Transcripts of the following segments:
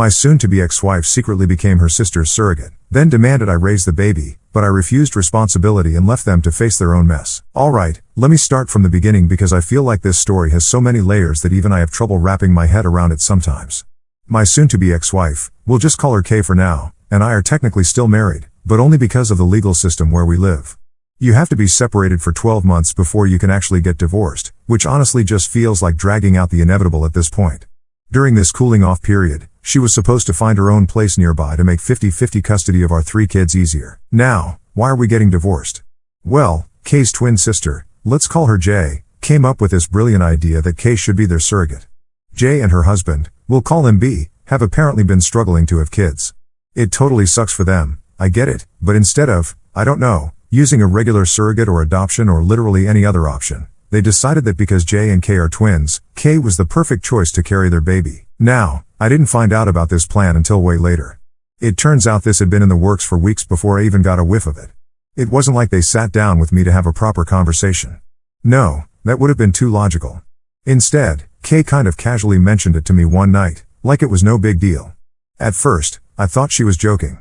My soon-to-be ex-wife secretly became her sister's surrogate, then demanded I raise the baby, but I refused responsibility and left them to face their own mess. Alright, let me start from the beginning because I feel like this story has so many layers that even I have trouble wrapping my head around it sometimes. My soon-to-be ex-wife, we'll just call her Kay for now, and I are technically still married, but only because of the legal system where we live. You have to be separated for 12 months before you can actually get divorced, which honestly just feels like dragging out the inevitable at this point. During this cooling off period, she was supposed to find her own place nearby to make 50-50 custody of our 3 kids easier. Now, why are we getting divorced? Well, Kay's twin sister, let's call her Jay, came up with this brilliant idea that Kay should be their surrogate. Jay and her husband, we'll call him B, have apparently been struggling to have kids. It totally sucks for them, I get it, but instead of, I don't know, using a regular surrogate or adoption or literally any other option, they decided that because Jay and Kay are twins, Kay was the perfect choice to carry their baby. Now, I didn't find out about this plan until way later. It turns out this had been in the works for weeks before I even got a whiff of it. It wasn't like they sat down with me to have a proper conversation. No, that would have been too logical. Instead, Kay kind of casually mentioned it to me one night, like it was no big deal. At first, I thought she was joking.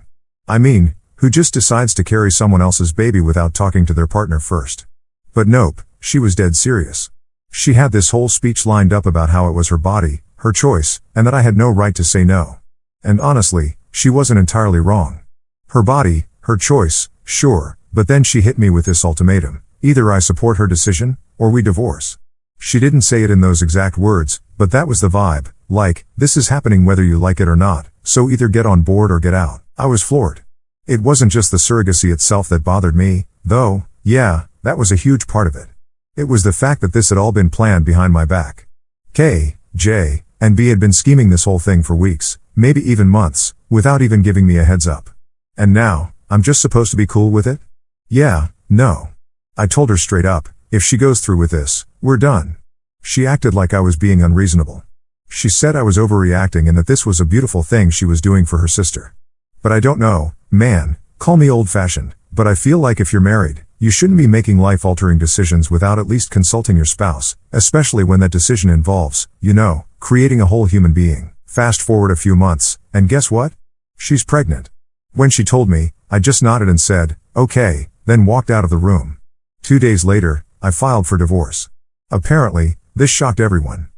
I mean, who just decides to carry someone else's baby without talking to their partner first? But nope, she was dead serious. She had this whole speech lined up about how it was her body, her choice, and that I had no right to say no. And honestly, she wasn't entirely wrong. Her body, her choice, sure, but then she hit me with this ultimatum: either I support her decision, or we divorce. She didn't say it in those exact words, but that was the vibe, like, this is happening whether you like it or not, so either get on board or get out. I was floored. It wasn't just the surrogacy itself that bothered me, though, yeah, that was a huge part of it. It was the fact that this had all been planned behind my back. Kay, Jay, and B had been scheming this whole thing for weeks, maybe even months, without even giving me a heads up. And now, I'm just supposed to be cool with it? Yeah, no. I told her straight up, if she goes through with this, we're done. She acted like I was being unreasonable. She said I was overreacting and that this was a beautiful thing she was doing for her sister. But I don't know, man, call me old-fashioned, but I feel like if you're married, you shouldn't be making life-altering decisions without at least consulting your spouse, especially when that decision involves, you know, creating a whole human being. Fast forward a few months, and guess what? She's pregnant. When she told me, I just nodded and said, okay, then walked out of the room. 2 days later, I filed for divorce. Apparently, this shocked everyone.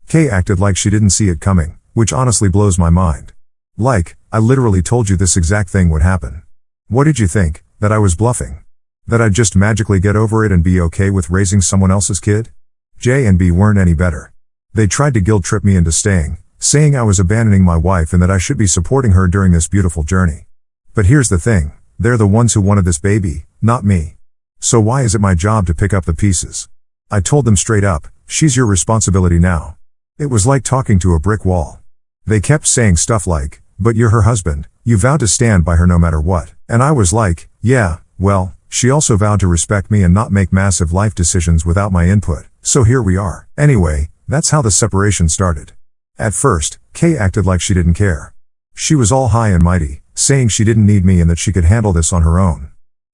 Kay acted like she didn't see it coming, which honestly blows my mind. Like, I literally told you this exact thing would happen. What did you think, that I was bluffing? That I'd just magically get over it and be okay with raising someone else's kid? Jay and B weren't any better. They tried to guilt-trip me into staying, saying I was abandoning my wife and that I should be supporting her during this beautiful journey. But here's the thing, they're the ones who wanted this baby, not me. So why is it my job to pick up the pieces? I told them straight up, she's your responsibility now. It was like talking to a brick wall. They kept saying stuff like, but you're her husband, you vowed to stand by her no matter what. And I was like, yeah, well, she also vowed to respect me and not make massive life decisions without my input, so here we are. Anyway, that's how the separation started. At first, Kay acted like she didn't care. She was all high and mighty, saying she didn't need me and that she could handle this on her own.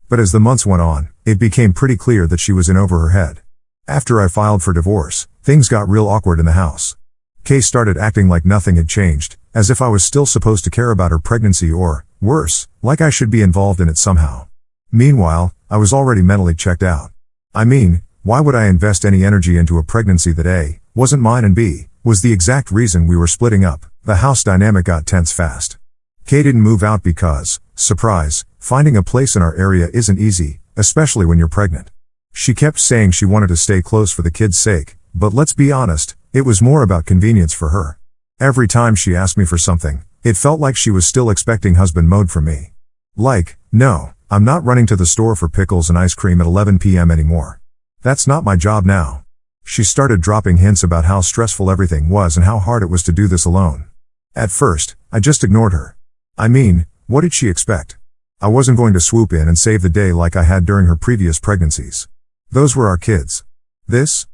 But as the months went on, it became pretty clear that she was in over her head. After I filed for divorce, things got real awkward in the house. Kay started acting like nothing had changed, as if I was still supposed to care about her pregnancy or, worse, like I should be involved in it somehow. Meanwhile, I was already mentally checked out. I mean, why would I invest any energy into a pregnancy that A, wasn't mine and B, was the exact reason we were splitting up? The house dynamic got tense fast. Kay didn't move out because, surprise, finding a place in our area isn't easy, especially when you're pregnant. She kept saying she wanted to stay close for the kids' sake, but let's be honest, it was more about convenience for her. Every time she asked me for something, it felt like she was still expecting husband mode from me. Like, no, I'm not running to the store for pickles and ice cream at 11 p.m. anymore. That's not my job now. She started dropping hints about how stressful everything was and how hard it was to do this alone. At first, I just ignored her. I mean, what did she expect? I wasn't going to swoop in and save the day like I had during her previous pregnancies. Those were our kids. This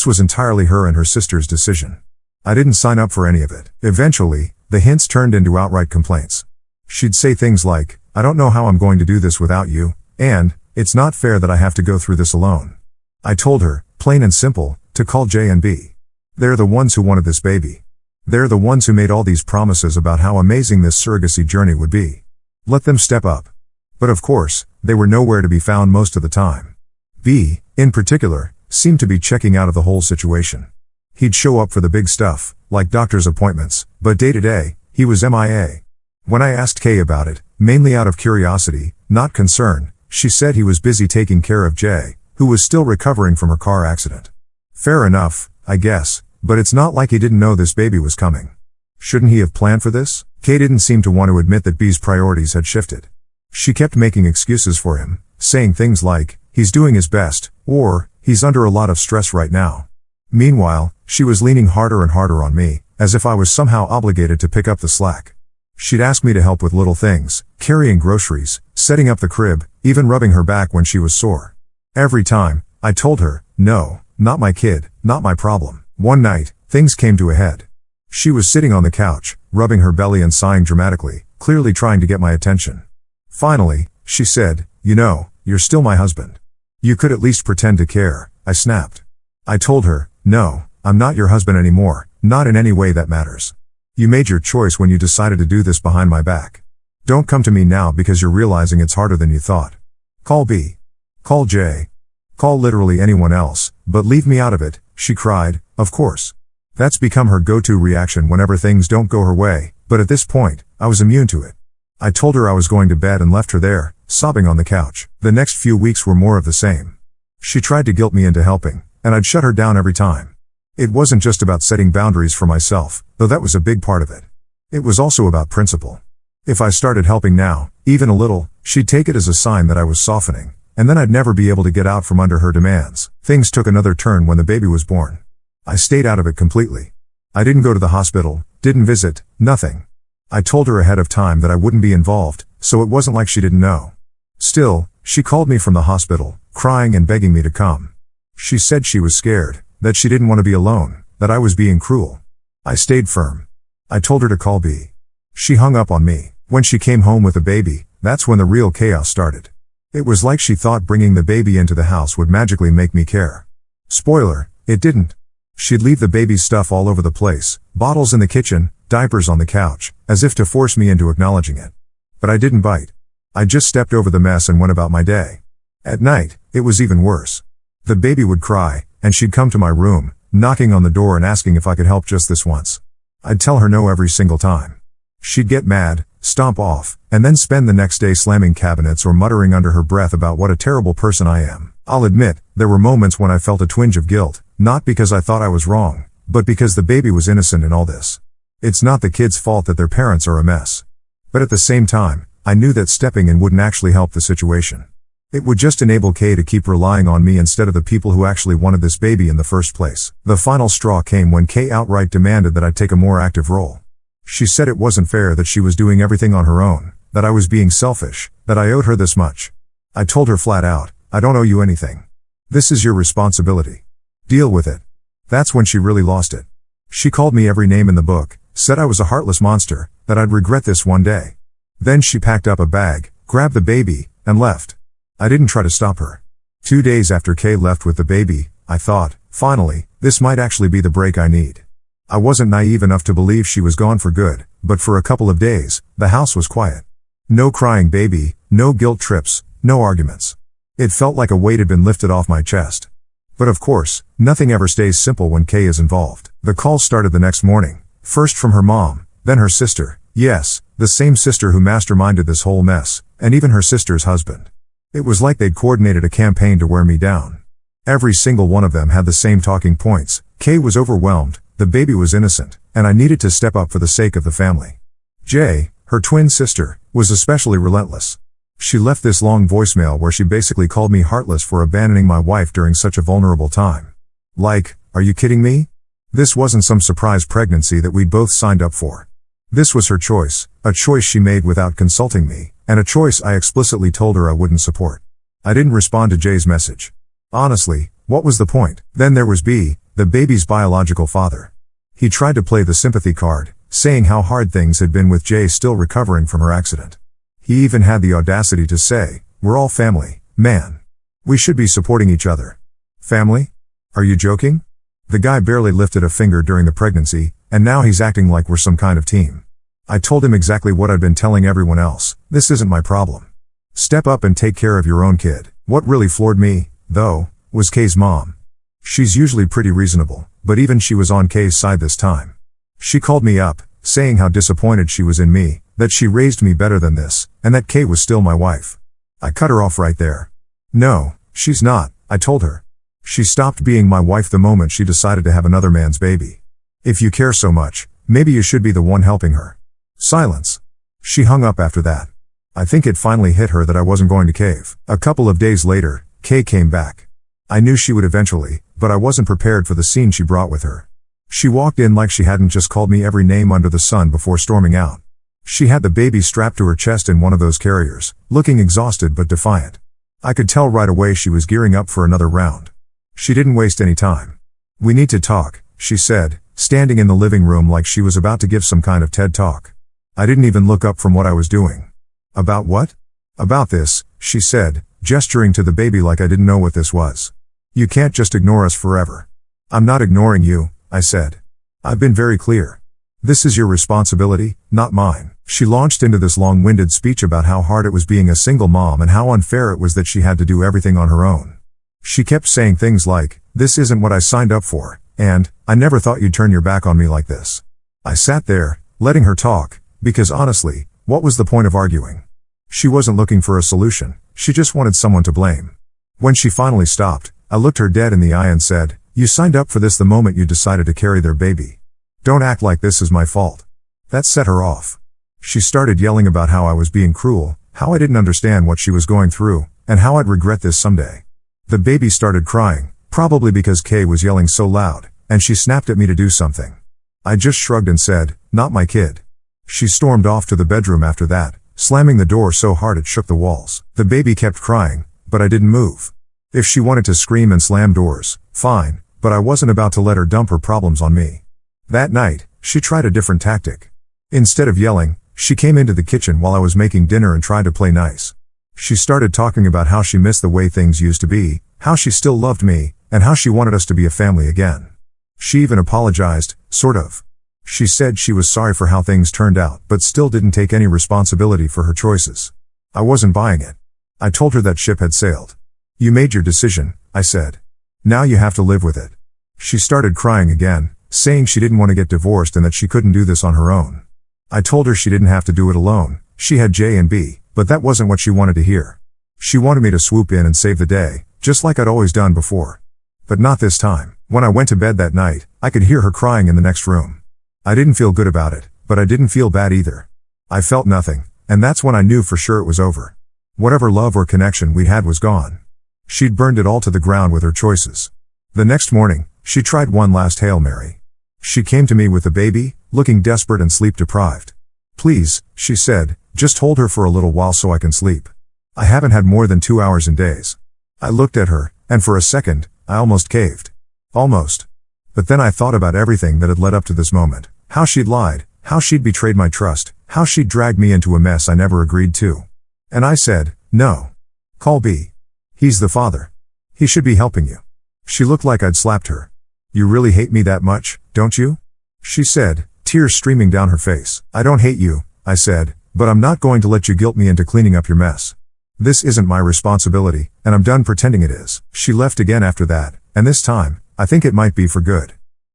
was entirely her and her sister's decision. I didn't sign up for any of it. Eventually, the hints turned into outright complaints. She'd say things like, I don't know how I'm going to do this without you, and, it's not fair that I have to go through this alone. I told her, plain and simple, to call J and B. They're the ones who wanted this baby. They're the ones who made all these promises about how amazing this surrogacy journey would be. Let them step up. But of course, they were nowhere to be found most of the time. B, in particular, seemed to be checking out of the whole situation. He'd show up for the big stuff, like doctor's appointments, but day to day, he was MIA. When I asked Kay about it, mainly out of curiosity, not concern, she said he was busy taking care of Jay, who was still recovering from her car accident. Fair enough, I guess, but it's not like he didn't know this baby was coming. Shouldn't he have planned for this? Kay didn't seem to want to admit that B's priorities had shifted. She kept making excuses for him, saying things like, he's doing his best, or, he's under a lot of stress right now. Meanwhile, she was leaning harder and harder on me, as if I was somehow obligated to pick up the slack. She'd ask me to help with little things, carrying groceries, setting up the crib, even rubbing her back when she was sore. Every time, I told her, no, not my kid, not my problem. One night, things came to a head. She was sitting on the couch, rubbing her belly and sighing dramatically, clearly trying to get my attention. Finally, she said, you know, you're still my husband. You could at least pretend to care, I snapped. I told her, no, I'm not your husband anymore, not in any way that matters. You made your choice when you decided to do this behind my back. Don't come to me now because you're realizing it's harder than you thought. Call B. Call J. Call literally anyone else, but leave me out of it, she cried, of course. That's become her go-to reaction whenever things don't go her way, but at this point, I was immune to it. I told her I was going to bed and left her there, sobbing on the couch. The next few weeks were more of the same. She tried to guilt me into helping, and I'd shut her down every time. It wasn't just about setting boundaries for myself, though that was a big part of it. It was also about principle. If I started helping now, even a little, she'd take it as a sign that I was softening, and then I'd never be able to get out from under her demands. Things took another turn when the baby was born. I stayed out of it completely. I didn't go to the hospital, didn't visit, nothing. I told her ahead of time that I wouldn't be involved, so it wasn't like she didn't know. Still, she called me from the hospital, crying and begging me to come. She said she was scared, that she didn't want to be alone, that I was being cruel. I stayed firm. I told her to call B. She hung up on me. When she came home with the baby, that's when the real chaos started. It was like she thought bringing the baby into the house would magically make me care. Spoiler, it didn't. She'd leave the baby's stuff all over the place, bottles in the kitchen, diapers on the couch, as if to force me into acknowledging it. But I didn't bite. I just stepped over the mess and went about my day. At night, it was even worse. The baby would cry, and she'd come to my room, knocking on the door and asking if I could help just this once. I'd tell her no every single time. She'd get mad, stomp off, and then spend the next day slamming cabinets or muttering under her breath about what a terrible person I am. I'll admit, there were moments when I felt a twinge of guilt, not because I thought I was wrong, but because the baby was innocent in all this. It's not the kid's fault that their parents are a mess. But at the same time, I knew that stepping in wouldn't actually help the situation. It would just enable Kay to keep relying on me instead of the people who actually wanted this baby in the first place. The final straw came when Kay outright demanded that I take a more active role. She said it wasn't fair that she was doing everything on her own, that I was being selfish, that I owed her this much. I told her flat out, I don't owe you anything. This is your responsibility. Deal with it. That's when she really lost it. She called me every name in the book, said I was a heartless monster, that I'd regret this one day. Then she packed up a bag, grabbed the baby, and left. I didn't try to stop her. 2 days after Kay left with the baby, I thought, finally, this might actually be the break I need. I wasn't naive enough to believe she was gone for good, but for a couple of days, the house was quiet. No crying baby, no guilt trips, no arguments. It felt like a weight had been lifted off my chest. But of course, nothing ever stays simple when Kay is involved. The call started the next morning, first from her mom, then her sister. Yes, the same sister who masterminded this whole mess, and even her sister's husband. It was like they'd coordinated a campaign to wear me down. Every single one of them had the same talking points. Kay was overwhelmed, the baby was innocent, and I needed to step up for the sake of the family. Jay, her twin sister, was especially relentless. She left this long voicemail where she basically called me heartless for abandoning my wife during such a vulnerable time. Like, are you kidding me? This wasn't some surprise pregnancy that we'd both signed up for. This was her choice, a choice she made without consulting me, and a choice I explicitly told her I wouldn't support. I didn't respond to Jay's message. Honestly, what was the point? Then there was B, the baby's biological father. He tried to play the sympathy card, saying how hard things had been with Jay still recovering from her accident. He even had the audacity to say, we're all family, man. We should be supporting each other. Family? Are you joking? The guy barely lifted a finger during the pregnancy, and now he's acting like we're some kind of team. I told him exactly what I'd been telling everyone else. This isn't my problem. Step up and take care of your own kid. What really floored me, though, was Kay's mom. She's usually pretty reasonable, but even she was on Kay's side this time. She called me up, saying how disappointed she was in me, that she raised me better than this, and that Kay was still my wife. I cut her off right there. No, she's not, I told her. She stopped being my wife the moment she decided to have another man's baby. If you care so much, maybe you should be the one helping her. Silence. She hung up after that. I think it finally hit her that I wasn't going to cave. A couple of days later, Kay came back. I knew she would eventually, but I wasn't prepared for the scene she brought with her. She walked in like she hadn't just called me every name under the sun before storming out. She had the baby strapped to her chest in one of those carriers, looking exhausted but defiant. I could tell right away she was gearing up for another round. She didn't waste any time. We need to talk, she said, standing in the living room like she was about to give some kind of TED talk. I didn't even look up from what I was doing. About what? About this, she said, gesturing to the baby like I didn't know what this was. You can't just ignore us forever. I'm not ignoring you, I said. I've been very clear. This is your responsibility, not mine. She launched into this long-winded speech about how hard it was being a single mom and how unfair it was that she had to do everything on her own. She kept saying things like, "This isn't what I signed up for," and, "I never thought you'd turn your back on me like this." I sat there, letting her talk, because honestly, what was the point of arguing? She wasn't looking for a solution, she just wanted someone to blame. When she finally stopped, I looked her dead in the eye and said, "You signed up for this the moment you decided to carry their baby. Don't act like this is my fault." That set her off. She started yelling about how I was being cruel, how I didn't understand what she was going through, and how I'd regret this someday. The baby started crying, probably because Kay was yelling so loud, and she snapped at me to do something. I just shrugged and said, "Not my kid." She stormed off to the bedroom after that, slamming the door so hard it shook the walls. The baby kept crying, but I didn't move. If she wanted to scream and slam doors, fine, but I wasn't about to let her dump her problems on me. That night, she tried a different tactic. Instead of yelling, she came into the kitchen while I was making dinner and tried to play nice. She started talking about how she missed the way things used to be, how she still loved me, and how she wanted us to be a family again. She even apologized, sort of. She said she was sorry for how things turned out, but still didn't take any responsibility for her choices. I wasn't buying it. I told her that ship had sailed. "You made your decision," I said. "Now you have to live with it." She started crying again, saying she didn't want to get divorced and that she couldn't do this on her own. I told her she didn't have to do it alone. She had J and B, but that wasn't what she wanted to hear. She wanted me to swoop in and save the day, just like I'd always done before. But not this time. When I went to bed that night, I could hear her crying in the next room. I didn't feel good about it, but I didn't feel bad either. I felt nothing, and that's when I knew for sure it was over. Whatever love or connection we'd had was gone. She'd burned it all to the ground with her choices. The next morning, she tried one last Hail Mary. She came to me with the baby, looking desperate and sleep-deprived. "Please," she said, "just hold her for a little while so I can sleep. I haven't had more than 2 hours in days." I looked at her, and for a second, I almost caved. Almost. But then I thought about everything that had led up to this moment. How she'd lied, how she'd betrayed my trust, how she'd dragged me into a mess I never agreed to. And I said, "No. Call B. He's the father. He should be helping you." She looked like I'd slapped her. "You really hate me that much, don't you?" she said, tears streaming down her face. "I don't hate you," I said, "but I'm not going to let you guilt me into cleaning up your mess. This isn't my responsibility, and I'm done pretending it is." She left again after that, and this time, I think it might be for good.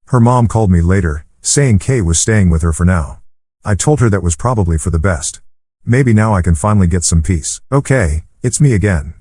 Her mom called me later, saying Kay was staying with her for now. I told her that was probably for the best. Maybe now I can finally get some peace. "Okay, it's me again.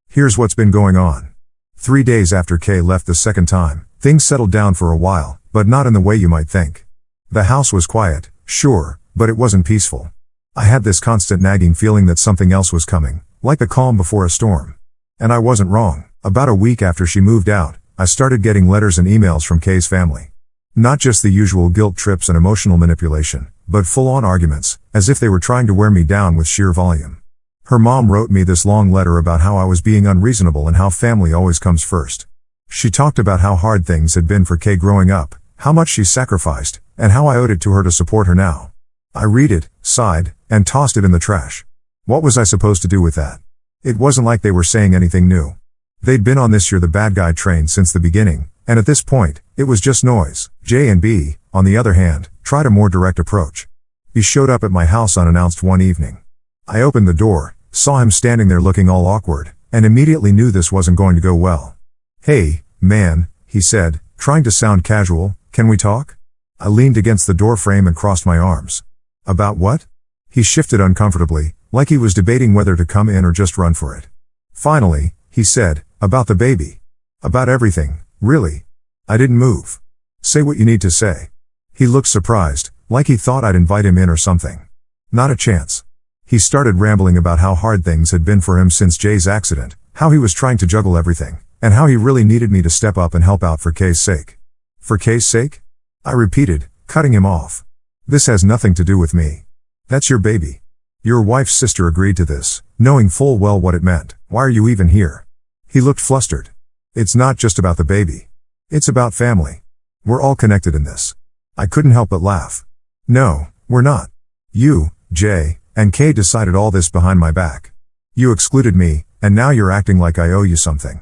Here's what's been going on." 3 days after Kay left the second time, things settled down for a while, but not in the way you might think. The house was quiet, sure, but it wasn't peaceful. I had this constant nagging feeling that something else was coming, like the calm before a storm. And I wasn't wrong. About a week after she moved out, I started getting letters and emails from Kay's family. Not just the usual guilt trips and emotional manipulation, but full-on arguments, as if they were trying to wear me down with sheer volume. Her mom wrote me this long letter about how I was being unreasonable and how family always comes first. She talked about how hard things had been for Kay growing up, how much she sacrificed, and how I owed it to her to support her now. I read it, sighed, and tossed it in the trash. What was I supposed to do with that? It wasn't like they were saying anything new. They'd been on this "you're the bad guy" train since the beginning, and at this point, it was just noise. J and B, on the other hand, tried a more direct approach. He showed up at my house unannounced one evening. I opened the door, saw him standing there looking all awkward, and immediately knew this wasn't going to go well. "Hey, man," he said, trying to sound casual, "can we talk?" I leaned against the doorframe and crossed my arms. "About what?" He shifted uncomfortably, like he was debating whether to come in or just run for it. Finally, he said, "About the baby." "About everything, really." I didn't move. "Say what you need to say." He looked surprised, like he thought I'd invite him in or something. "Not a chance." He started rambling about how hard things had been for him since Jay's accident, how he was trying to juggle everything, and how he really needed me to step up and help out for Kay's sake. "For Kay's sake?" I repeated, cutting him off. "This has nothing to do with me. That's your baby. Your wife's sister agreed to this, knowing full well what it meant. Why are you even here?" He looked flustered. "It's not just about the baby. It's about family. We're all connected in this." I couldn't help but laugh. "No, we're not. You, Jay, and Kay decided all this behind my back. You excluded me, and now you're acting like I owe you something.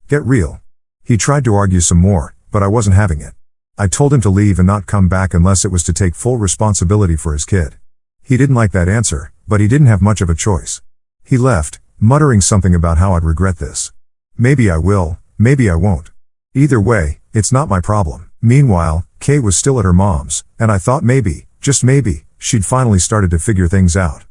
Get real." He tried to argue some more, but I wasn't having it. I told him to leave and not come back unless it was to take full responsibility for his kid. He didn't like that answer, but he didn't have much of a choice. He left, muttering something about how I'd regret this. Maybe I will, maybe I won't. Either way, it's not my problem. Meanwhile, Kay was still at her mom's, and I thought maybe, just maybe, she'd finally started to figure things out.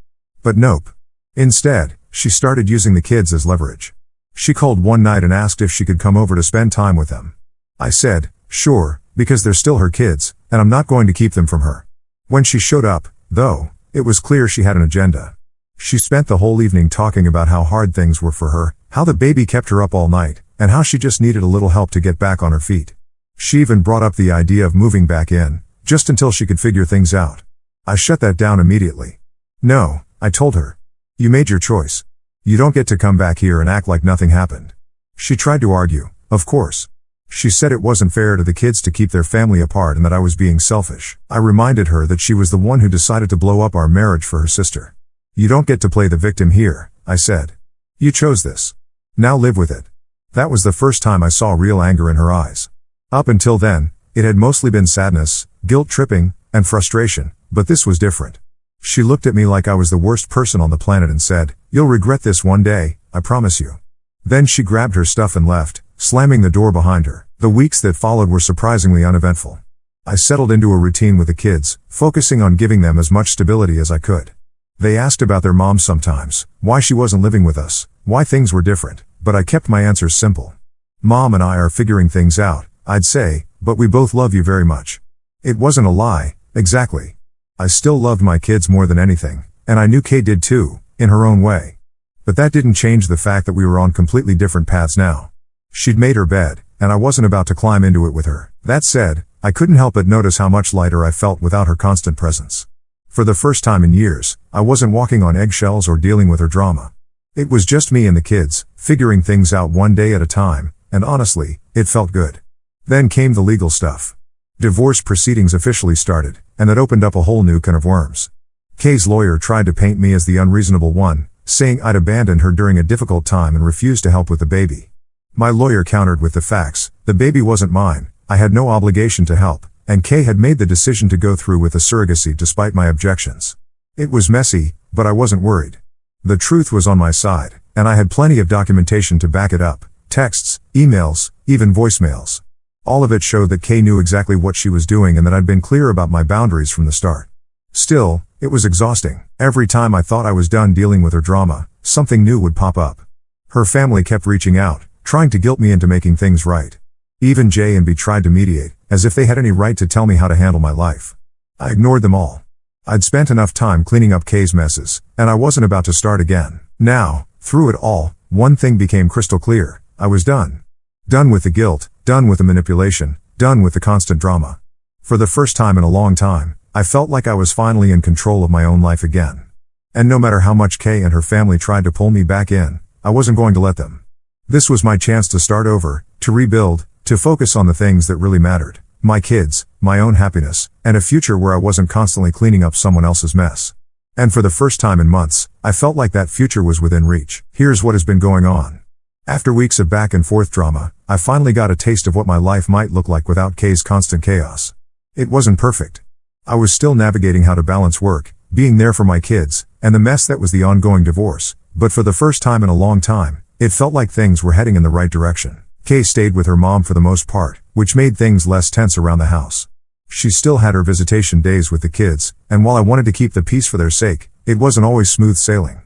But nope. Instead, she started using the kids as leverage. She called one night and asked if she could come over to spend time with them. I said, sure, because they're still her kids, and I'm not going to keep them from her. When she showed up, though, it was clear she had an agenda. She spent the whole evening talking about how hard things were for her, how the baby kept her up all night, and how she just needed a little help to get back on her feet. She even brought up the idea of moving back in, just until she could figure things out. I shut that down immediately. "No," I told her. "You made your choice. You don't get to come back here and act like nothing happened." She tried to argue, of course. She said it wasn't fair to the kids to keep their family apart and that I was being selfish. I reminded her that she was the one who decided to blow up our marriage for her sister. "You don't get to play the victim here," I said. "You chose this. Now live with it." That was the first time I saw real anger in her eyes. Up until then, it had mostly been sadness, guilt-tripping, and frustration, but this was different. She looked at me like I was the worst person on the planet and said, "You'll regret this one day, I promise you." Then she grabbed her stuff and left, slamming the door behind her. The weeks that followed were surprisingly uneventful. I settled into a routine with the kids, focusing on giving them as much stability as I could. They asked about their mom sometimes, why she wasn't living with us, why things were different, but I kept my answers simple. "Mom and I are figuring things out," I'd say, "but we both love you very much." It wasn't a lie, exactly. I still loved my kids more than anything, and I knew Kay did too, in her own way. But that didn't change the fact that we were on completely different paths now. She'd made her bed, and I wasn't about to climb into it with her. That said, I couldn't help but notice how much lighter I felt without her constant presence. For the first time in years, I wasn't walking on eggshells or dealing with her drama. It was just me and the kids, figuring things out one day at a time, and honestly, it felt good. Then came the legal stuff. Divorce proceedings officially started, and that opened up a whole new can of worms. Kay's lawyer tried to paint me as the unreasonable one, saying I'd abandoned her during a difficult time and refused to help with the baby. My lawyer countered with the facts: the baby wasn't mine, I had no obligation to help, and Kay had made the decision to go through with the surrogacy despite my objections. It was messy, but I wasn't worried. The truth was on my side, and I had plenty of documentation to back it up: texts, emails, even voicemails. All of it showed that Kay knew exactly what she was doing and that I'd been clear about my boundaries from the start. Still, it was exhausting. Every time I thought I was done dealing with her drama, something new would pop up. Her family kept reaching out, trying to guilt me into making things right. Even Jay and B tried to mediate, as if they had any right to tell me how to handle my life. I ignored them all. I'd spent enough time cleaning up Kay's messes, and I wasn't about to start again. Now, through it all, one thing became crystal clear: I was done. Done with the guilt, done with the manipulation, done with the constant drama. For the first time in a long time, I felt like I was finally in control of my own life again. And no matter how much Kay and her family tried to pull me back in, I wasn't going to let them. This was my chance to start over, to rebuild, to focus on the things that really mattered: my kids, my own happiness, and a future where I wasn't constantly cleaning up someone else's mess. And for the first time in months, I felt like that future was within reach. Here's what has been going on. After weeks of back and forth drama, I finally got a taste of what my life might look like without Kay's constant chaos. It wasn't perfect. I was still navigating how to balance work, being there for my kids, and the mess that was the ongoing divorce, but for the first time in a long time, it felt like things were heading in the right direction. Kay stayed with her mom for the most part, which made things less tense around the house. She still had her visitation days with the kids, and while I wanted to keep the peace for their sake, it wasn't always smooth sailing.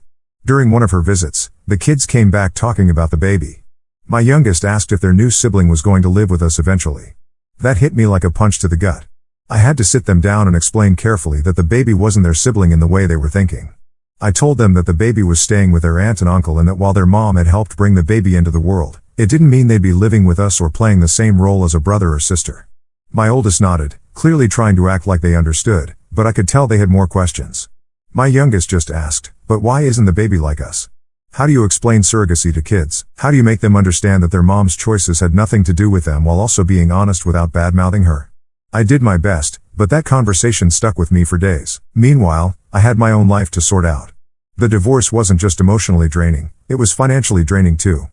During one of her visits, the kids came back talking about the baby. My youngest asked if their new sibling was going to live with us eventually. That hit me like a punch to the gut. I had to sit them down and explain carefully that the baby wasn't their sibling in the way they were thinking. I told them that the baby was staying with their aunt and uncle and that while their mom had helped bring the baby into the world, it didn't mean they'd be living with us or playing the same role as a brother or sister. My oldest nodded, clearly trying to act like they understood, but I could tell they had more questions. My youngest just asked, "But why isn't the baby like us? How do you explain surrogacy to kids? How do you make them understand that their mom's choices had nothing to do with them while also being honest without bad-mouthing her?" I did my best, but that conversation stuck with me for days. Meanwhile, I had my own life to sort out. The divorce wasn't just emotionally draining, it was financially draining too.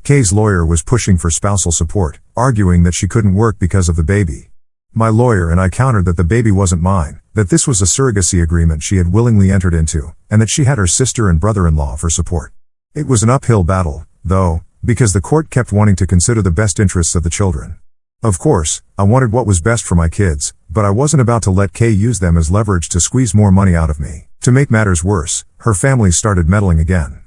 Kay's lawyer was pushing for spousal support, arguing that she couldn't work because of the baby. My lawyer and I countered that the baby wasn't mine, that this was a surrogacy agreement she had willingly entered into, and that she had her sister and brother-in-law for support. It was an uphill battle, though, because the court kept wanting to consider the best interests of the children. Of course, I wanted what was best for my kids, but I wasn't about to let Kay use them as leverage to squeeze more money out of me. To make matters worse, her family started meddling again.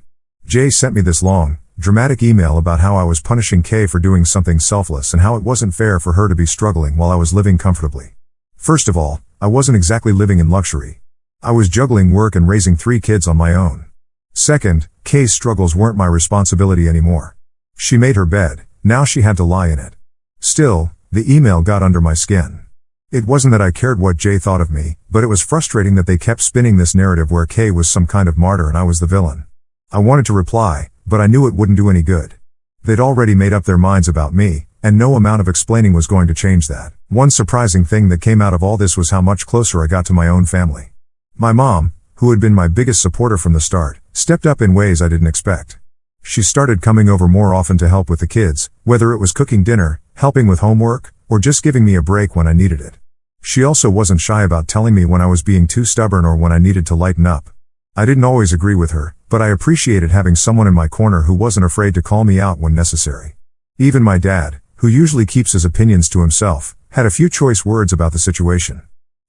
Jay sent me this long, dramatic email about how I was punishing Kay for doing something selfless and how it wasn't fair for her to be struggling while I was living comfortably. First of all, I wasn't exactly living in luxury. I was juggling work and raising 3 kids on my own. Second, Kay's struggles weren't my responsibility anymore. She made her bed, now she had to lie in it. Still, the email got under my skin. It wasn't that I cared what Jay thought of me, but it was frustrating that they kept spinning this narrative where Kay was some kind of martyr and I was the villain. I wanted to reply, but I knew it wouldn't do any good. They'd already made up their minds about me, and no amount of explaining was going to change that. One surprising thing that came out of all this was how much closer I got to my own family. My mom, who had been my biggest supporter from the start, stepped up in ways I didn't expect. She started coming over more often to help with the kids, whether it was cooking dinner, helping with homework, or just giving me a break when I needed it. She also wasn't shy about telling me when I was being too stubborn or when I needed to lighten up. I didn't always agree with her, but I appreciated having someone in my corner who wasn't afraid to call me out when necessary. Even my dad, who usually keeps his opinions to himself, had a few choice words about the situation.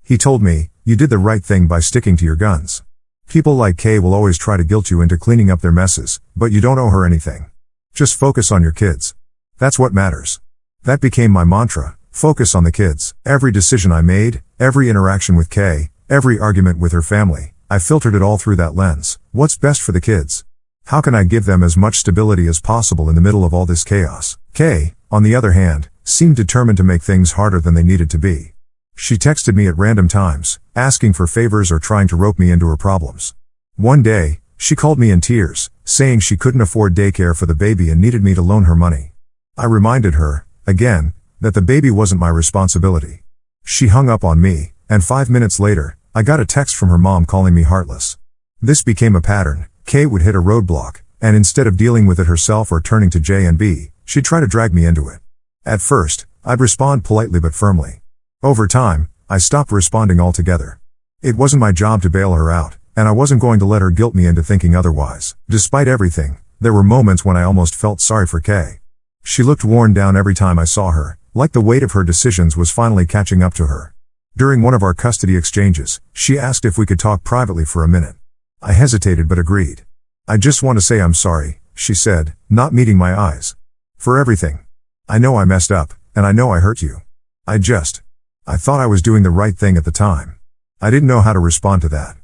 He told me, "You did the right thing by sticking to your guns. People like Kay will always try to guilt you into cleaning up their messes, but you don't owe her anything. Just focus on your kids. That's what matters." That became my mantra, focus on the kids. Every decision I made, every interaction with Kay, every argument with her family, I filtered it all through that lens. What's best for the kids? How can I give them as much stability as possible in the middle of all this chaos? Kay, on the other hand, seemed determined to make things harder than they needed to be. She texted me at random times, asking for favors or trying to rope me into her problems. One day, she called me in tears, saying she couldn't afford daycare for the baby and needed me to loan her money. I reminded her, again, that the baby wasn't my responsibility. She hung up on me, and 5 minutes later, I got a text from her mom calling me heartless. This became a pattern. Kay would hit a roadblock, and instead of dealing with it herself or turning to J and B, she'd try to drag me into it. At first, I'd respond politely but firmly. Over time, I stopped responding altogether. It wasn't my job to bail her out, and I wasn't going to let her guilt me into thinking otherwise. Despite everything, there were moments when I almost felt sorry for Kay. She looked worn down every time I saw her, like the weight of her decisions was finally catching up to her. During one of our custody exchanges, she asked if we could talk privately for a minute. I hesitated but agreed. "I just want to say I'm sorry," she said, not meeting my eyes. "For everything. I know I messed up, and I know I hurt you. I thought I was doing the right thing at the time." I didn't know how to respond to that.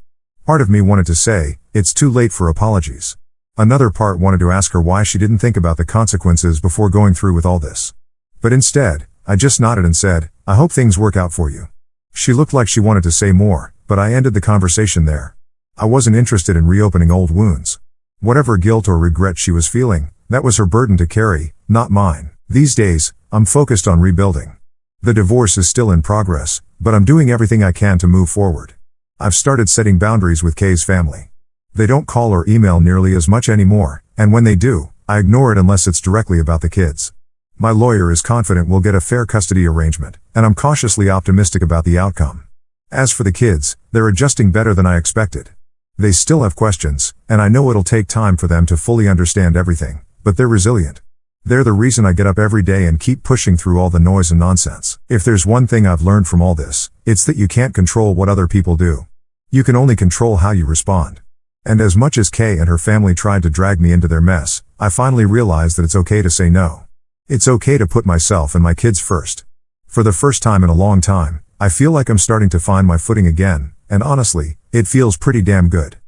Part of me wanted to say, "It's too late for apologies." Another part wanted to ask her why she didn't think about the consequences before going through with all this. But instead, I just nodded and said, "I hope things work out for you." She looked like she wanted to say more, but I ended the conversation there. I wasn't interested in reopening old wounds. Whatever guilt or regret she was feeling, that was her burden to carry, not mine. These days, I'm focused on rebuilding. The divorce is still in progress, but I'm doing everything I can to move forward. I've started setting boundaries with Kay's family. They don't call or email nearly as much anymore, and when they do, I ignore it unless it's directly about the kids. My lawyer is confident we'll get a fair custody arrangement, and I'm cautiously optimistic about the outcome. As for the kids, they're adjusting better than I expected. They still have questions, and I know it'll take time for them to fully understand everything, but they're resilient. They're the reason I get up every day and keep pushing through all the noise and nonsense. If there's one thing I've learned from all this, it's that you can't control what other people do. You can only control how you respond. And as much as Kay and her family tried to drag me into their mess, I finally realized that it's okay to say no. It's okay to put myself and my kids first. For the first time in a long time, I feel like I'm starting to find my footing again, and honestly, it feels pretty damn good.